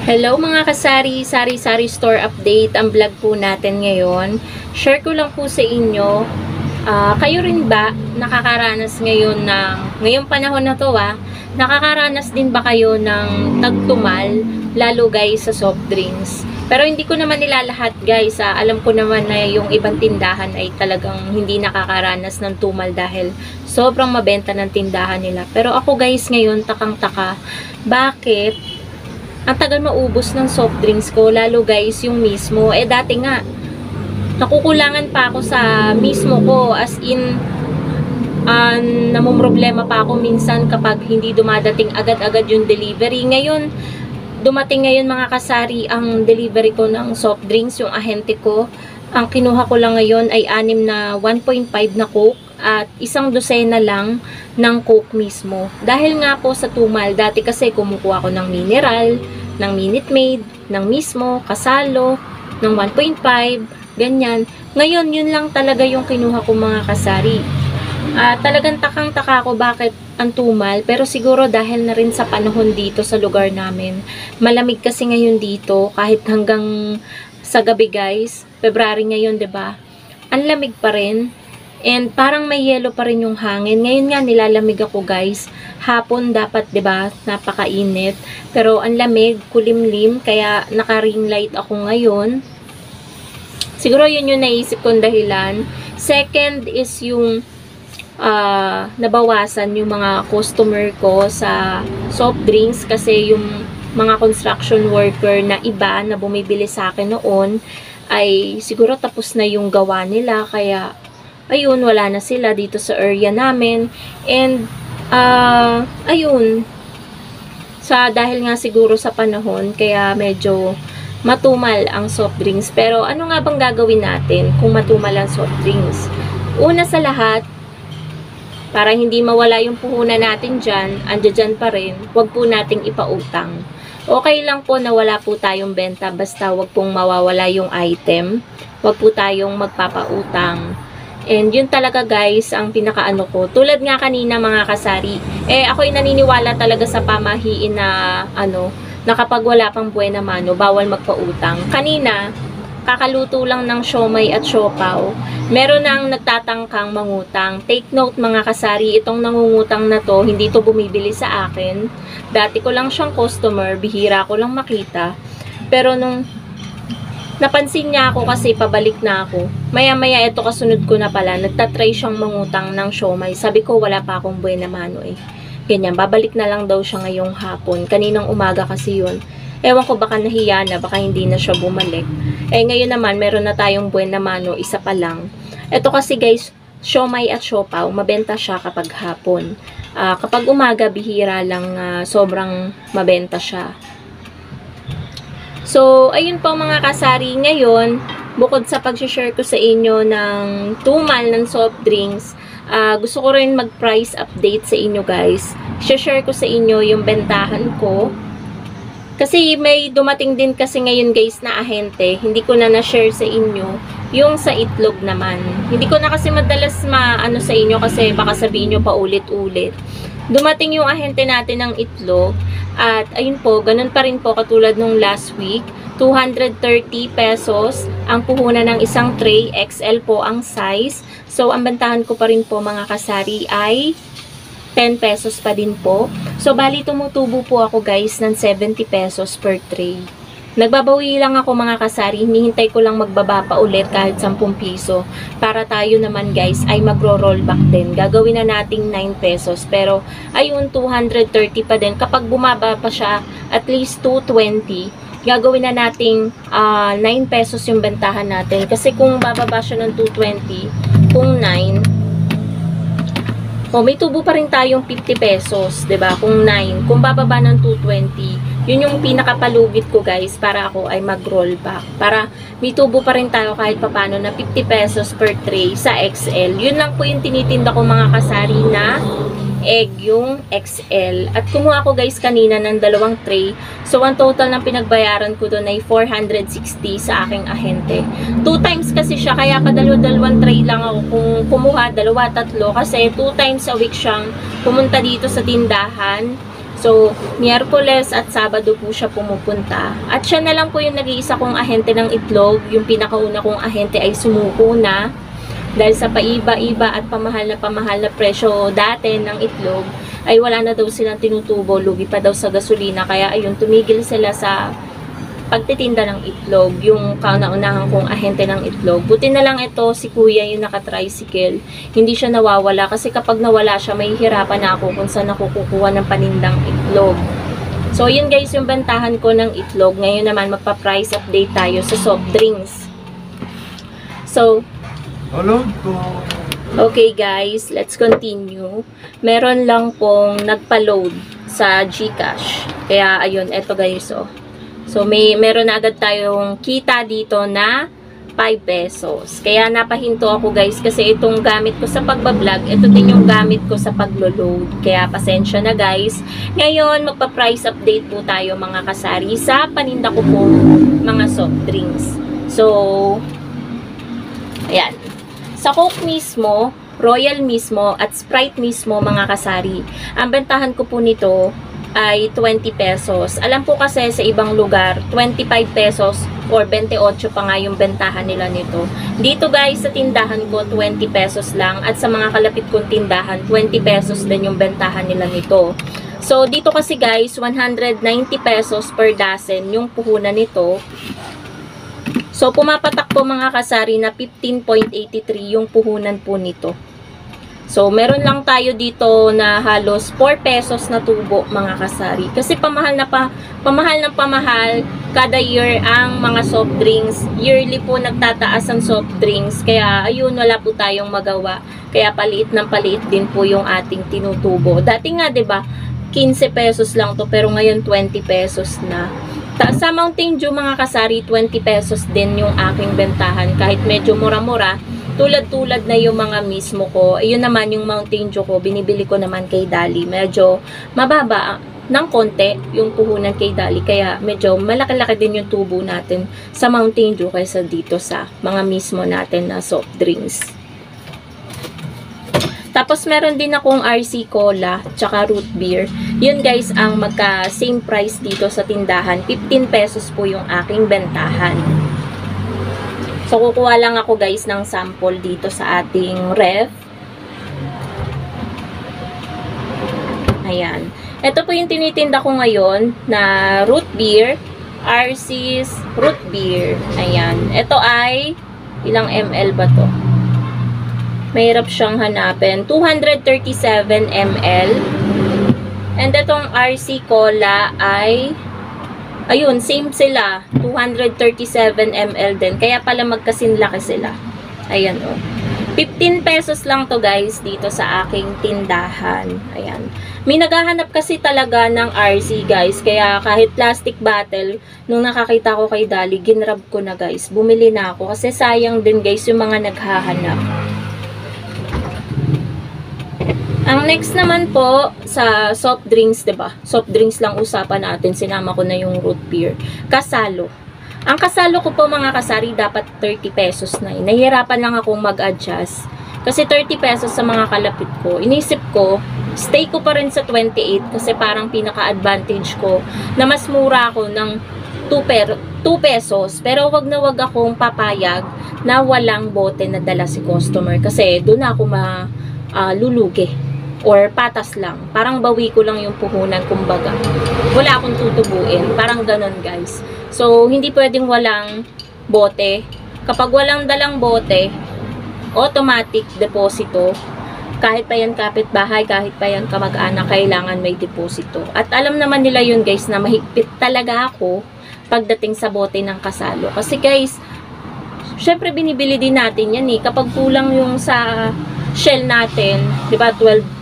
Hello mga kasari, sari-sari store update ang vlog po natin ngayon. Share ko lang po sa inyo, kayo rin ba nakakaranas ngayon ngayong panahon na to nakakaranas din ba kayo ng tagtumal, lalo guys sa soft drinks? Pero hindi ko naman nilalahat guys, alam ko naman na yung ibang tindahan ay talagang hindi nakakaranas ng tumal dahil sobrang mabenta ng tindahan nila. Pero ako guys ngayon takang-taka, bakit ang tagal maubos ng soft drinks ko, lalo guys yung mismo. Dati nga, nakukulangan pa ako sa mismo ko, as in, namumroblema pa ako minsan kapag hindi dumadating agad-agad yung delivery. Ngayon, dumating ngayon mga kasari ang delivery ko ng soft drinks, yung ahente ko. Ang kinuha ko lang ngayon ay 6 na 1.5 na Coke at 1 dosena lang ng Coke mismo. Dahil nga po sa tumal, dati kasi kumukuha ko ng mineral, ng Minute Maid, ng mismo, kasalo, ng 1.5, ganyan. Ngayon, yun lang talaga yung kinuha ko mga kasari. Talagang takang-taka ko bakit ang tumal, pero siguro dahil na rin sa panahon dito sa lugar namin. Malamig kasi ngayon dito, kahit hanggang sa gabi guys, February ngayon, 'di ba? Ang lamig pa rin. And parang may yelo pa rin yung hangin. Ngayon nga nilalamig ako guys. Hapon dapat 'di ba? Napakainit. Pero ang lamig, kulimlim, kaya naka-ring light ako ngayon. Siguro yun yung naisip kong dahilan. Second is yung nabawasan yung mga customer ko sa soft drinks kasi yung mga construction worker na iba na bumibili sa akin noon ay siguro tapos na yung gawa nila, kaya ayun, wala na sila dito sa area namin. And ayun, dahil nga siguro sa panahon, kaya medyo matumal ang soft drinks. Pero ano nga bang gagawin natin kung matumal ang soft drinks? Una sa lahat, para hindi mawala yung puhunan natin dyan, andyan pa rin, huwag po nating ipautang. Okay lang po na wala po tayong benta, basta wag pong mawawala yung item. Wag po tayong magpapautang. And yun talaga guys, ang pinakaano ko. Tulad nga kanina mga kasari, ako'y naniniwala talaga sa pamahiin na na kapag wala pang buena mano, bawal magpautang. Kanina, kakaluto lang ng siomay at siopaw. Meron nang nagtatangkang mangutang. Take note mga kasari, itong nangungutang na to, hindi to bumibili sa akin. Dati ko lang siyang customer, bihira ko lang makita. Pero nung napansin niya ako kasi pabalik na ako, maya-maya ito kasunod ko na pala, nagtatry siyang mangutang ng siomay. Sabi ko wala pa akong buena mano Ganyan, babalik na lang daw siya ngayong hapon. Kaninang umaga kasi yun. Ewan ko baka nahiya na, baka hindi na siya bumalik. Ngayon naman, meron na tayong buena mano, isa pa lang. Ito kasi guys, siomay at siopaw, mabenta siya kapag hapon. Kapag umaga, bihira lang sobrang mabenta siya. So, ayun po mga kasari, ngayon, bukod sa pag-share ko sa inyo ng tumal ng soft drinks, gusto ko rin mag-price update sa inyo guys. Share ko sa inyo yung bentahan ko. Kasi may dumating din kasi ngayon guys na ahente, hindi ko na na-share sa inyo yung sa itlog naman. Hindi ko na kasi madalas maano sa inyo kasi baka sabihin nyo pa ulit-ulit. Dumating yung ahente natin ng itlog at ayun po, ganun pa rin po katulad nung last week. 230 pesos ang puhunan ng isang tray, XL po ang size. So ang bentahan ko pa rin po mga kasari ay 10 pesos pa din po. So, bali tumutubo po ako guys ng 70 pesos per tray. Nagbabawi lang ako mga kasari, hinihintay ko lang magbaba pa ulit kahit 10 piso. Para tayo naman guys ay magro-roll back din. Gagawin na nating 9 pesos. Pero, ayun, 230 pa din. Kapag bumaba pa siya, at least 220, gagawin na nating 9 pesos yung bentahan natin. Kasi kung bababa siya ng 220, kung 9, may tubo pa rin tayong 50 pesos, 'di ba? Kung 9, kung bababa ng 220, yun yung pinakapalugit ko guys para ako ay mag-roll back. Para may tubo pa rin tayo kahit papano na 50 pesos per tray sa XL. Yun lang po yung tinitinda ko mga kasari na egg, yung XL. At kumuha ko guys kanina ng 2 tray. So, ang total ng pinagbayaran ko doon ay 460 sa aking ahente. 2 times kasi siya, kaya padalo-dalawang tray lang ako kung kumuha, 2, 3. Kasi 2 times a week siyang pumunta dito sa tindahan. So, Miyerkules at Sabado po siya pumupunta. At siya na lang po yung nag-iisa kong ahente ng itlog. Yung pinakauna kong ahente ay sumuko na. Dahil sa paiba-iba at pamahal na presyo dati ng itlog, ay wala na daw silang tinutubo. Lugi pa daw sa gasolina. Kaya ayun, tumigil sila sa pagtitinda ng itlog, yung kauna-unahan kong ahente ng itlog. Buti na lang ito, si kuya yung naka-tricycle. Hindi siya nawawala kasi kapag nawala siya, may hirapan na ako kung saan ako kukuha ng panindang itlog. So, yun guys, yung bentahan ko ng itlog. Ngayon naman, magpa-price update tayo sa soft drinks. So, okay guys, let's continue. Meron lang pong nagpa-load sa GCash. Kaya, ayun, eto guys, oh. So, meron na agad tayong kita dito na 5 pesos. Kaya napahinto ako guys kasi itong gamit ko sa pagbablog, ito din yung gamit ko sa paglo-load. Kaya pasensya na guys. Ngayon, magpa-price update po tayo mga kasari sa paninda ko po mga soft drinks. So, ayan. Sa Coke mismo, Royal mismo, at Sprite mismo mga kasari, ang bentahan ko po nito ay 20 pesos. Alam po kasi sa ibang lugar, 25 pesos or 28 pa nga yung bentahan nila nito. Dito guys, sa tindahan ko, 20 pesos lang. At sa mga kalapit kong tindahan, 20 pesos din yung bentahan nila nito. So, dito kasi guys, 190 pesos per dozen yung puhunan nito. So, pumapatak po mga kasari na 15.83 yung puhunan po nito. So, meron lang tayo dito na halos 4 pesos na tubo mga kasari. Kasi pamahal ng pamahal kada year ang mga soft drinks. Yearly po nagtataas ang soft drinks. Kaya ayun, wala po tayong magawa. Kaya paliit ng paliit din po yung ating tinutubo. Dati nga 'di ba, 15 pesos lang to pero ngayon 20 pesos na. Sa Mountain Dew mga kasari, 20 pesos din yung aking bentahan kahit medyo mura-mura. Tulad na yung mga mismo ko. Ayun naman yung Mountain Dew ko, binibili ko naman kay Dali. Medyo mababa ng konti yung puhunan kay Dali. Kaya medyo malaki-laki din yung tubo natin sa Mountain Dew kaysa dito sa mga mismo natin na soft drinks. Tapos meron din akong RC Cola tsaka root beer. Yun guys ang magka same price dito sa tindahan. 15 pesos po yung aking bentahan. So, kukuha lang ako guys ng sample dito sa ating ref. Ayan. Ito po yung tinitinda ko ngayon na root beer. RC's root beer. Ayan. Ito ay, ilang ml ba to? Mahirap siyang hanapin. 237 ml. And itong RC Cola ay ayun, same sila. 237 ml din. Kaya pala magkasinlaki sila. Ayan o. 15 pesos lang to guys dito sa aking tindahan. Ayan. May naghahanap kasi talaga ng RC guys. Kaya kahit plastic bottle, nung nakakita ko kay Dali, ginrab ko na guys. Bumili na ako. Kasi sayang din guys yung mga naghahanap. Ang next naman po sa soft drinks, 'di ba? Soft drinks lang usapan natin. Sinama ko na yung root beer. Kasalo. Ang kasalo ko po mga kasari dapat 30 pesos na. Nahihirapan lang akong mag-adjust. Kasi 30 pesos sa mga kalapit ko. Inisip ko, stay ko pa rin sa 28 kasi parang pinaka-advantage ko na mas mura ako ng 2 pesos. Pero wag na wag akong papayag na walang bote na dala si customer kasi doon ako lulugi. Or patas lang. Parang bawi ko lang yung puhunan, kumbaga. Wala akong tutubuin. Parang ganon, guys. So, hindi pwedeng walang bote. Kapag walang dalang bote, automatic deposito. Kahit pa yan kapitbahay, kahit pa yan kamag-anak, kailangan may deposito. At alam naman nila yun, guys, na mahigpit talaga ako pagdating sa bote ng kasalo. Kasi, guys, syempre binibili din natin yan eh. Kapag kulang yung sa shell natin, di ba, 12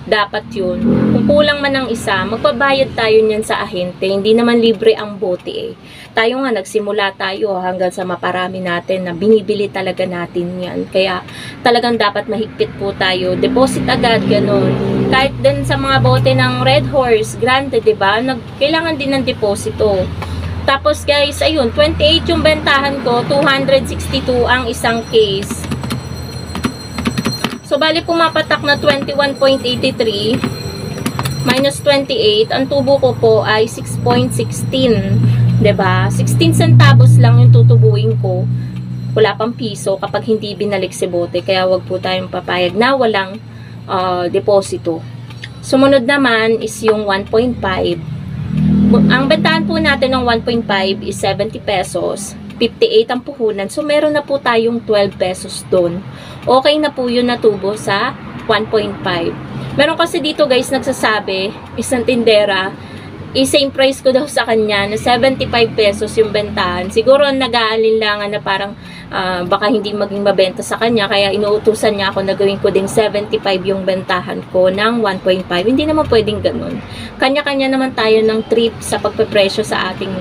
dapat yun. Kung kulang man ng isa, magpabayad tayo niyan sa ahente. Hindi naman libre ang bote eh. Tayo nga, nagsimula tayo hanggang sa maparami natin na binibili talaga natin yan. Kaya talagang dapat mahigpit po tayo. Deposit agad, ganun. Kahit din sa mga bote ng Red Horse, Grande, diba? Kailangan din ng deposito. Tapos guys, ayun, 28 yung bentahan ko, 262 ang isang case. So, bali pumapatak na 21.83. minus 28, ang tubo ko po ay 6.16. 'Di ba? 16 centavos lang yung tutubuin ko. Wala pang piso kapag hindi binalik si bote. Kaya wag po tayong papayag na walang deposito. Sumunod naman is yung 1.5. Ang bentahan po natin ng 1.5 is 70 pesos. 58 ang puhunan. So, meron na po tayong 12 pesos doon. Okay na po yun na tubo sa 1.5. Meron kasi dito guys nagsasabi, isang tindera, same price ko daw sa kanya na 75 pesos yung bentahan. Siguro nag-aalinlangan na parang baka hindi maging mabenta sa kanya, kaya inuutusan niya ako na gawin ko ding 75 yung bentahan ko ng 1.5. Hindi naman pwedeng ganun. Kanya-kanya naman tayo ng trip sa pagpepresyo sa ating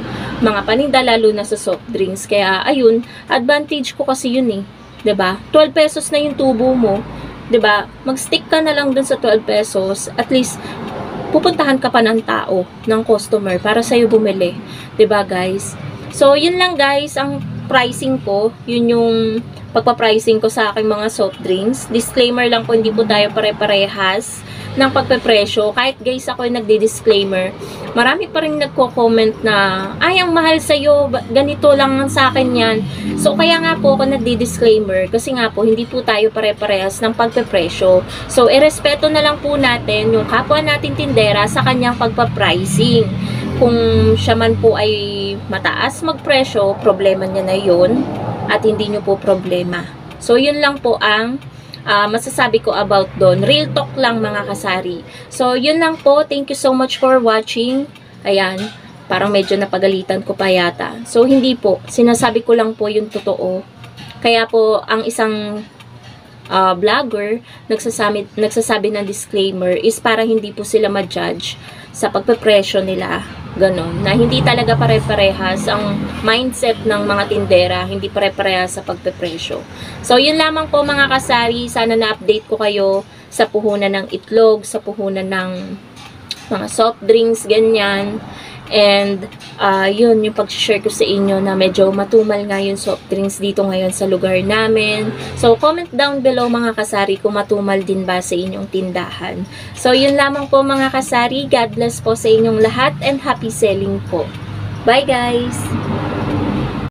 mga paninda, lalo na sa soft drinks. Kaya ayun, advantage ko kasi yun eh. 'Di ba? 12 pesos na yung tubo mo. 'Di ba? Mag-stick ka na lang dun sa 12 pesos. At least pupuntahan ka pa ng tao, ng customer, para sa'yo bumili. 'Di ba guys? So, yun lang guys, ang pricing ko. Yun yung pagpa-pricing ko sa aking mga soft drinks. Disclaimer lang po, hindi po tayo pare-parehas ng pagpepresyo. Kahit guys, ako yung nagdi-disclaimer. Marami pa rin nagko-comment na, ay, ang mahal sa'yo, ganito lang sa akin yan. So, kaya nga po ako nagdi-disclaimer. Kasi nga po, hindi po tayo pare-parehas ng pagpepresyo. So, irespeto na lang po natin yung kapwa natin tindera sa kanyang pagpa-pricing. Kung siya man po ay mataas magpresyo, problema niya na yun. At hindi nyo po problema. So, yun lang po ang masasabi ko about doon. Real talk lang mga kasari. So, yun lang po. Thank you so much for watching. Ayan. Parang medyo napagalitan ko pa yata. So, hindi po. Sinasabi ko lang po yung totoo. Kaya po, ang isang vlogger nagsasabi ng disclaimer is para hindi po sila ma-judge sa pagpepresyo nila. Ganon. Na hindi talaga pare-parehas ang mindset ng mga tindera. Hindi pare-parehas sa pagpepresyo. So, yun lamang po mga kasari. Sana na-update ko kayo sa puhunan ng itlog, sa puhunan ng mga soft drinks, ganyan. And, yun, yung pag-share ko sa inyo na medyo matumal nga yung soft drinks dito ngayon sa lugar namin. So, comment down below mga kasari kung matumal din ba sa inyong tindahan. So, yun lamang po mga kasari. God bless po sa inyong lahat and happy selling po. Bye guys!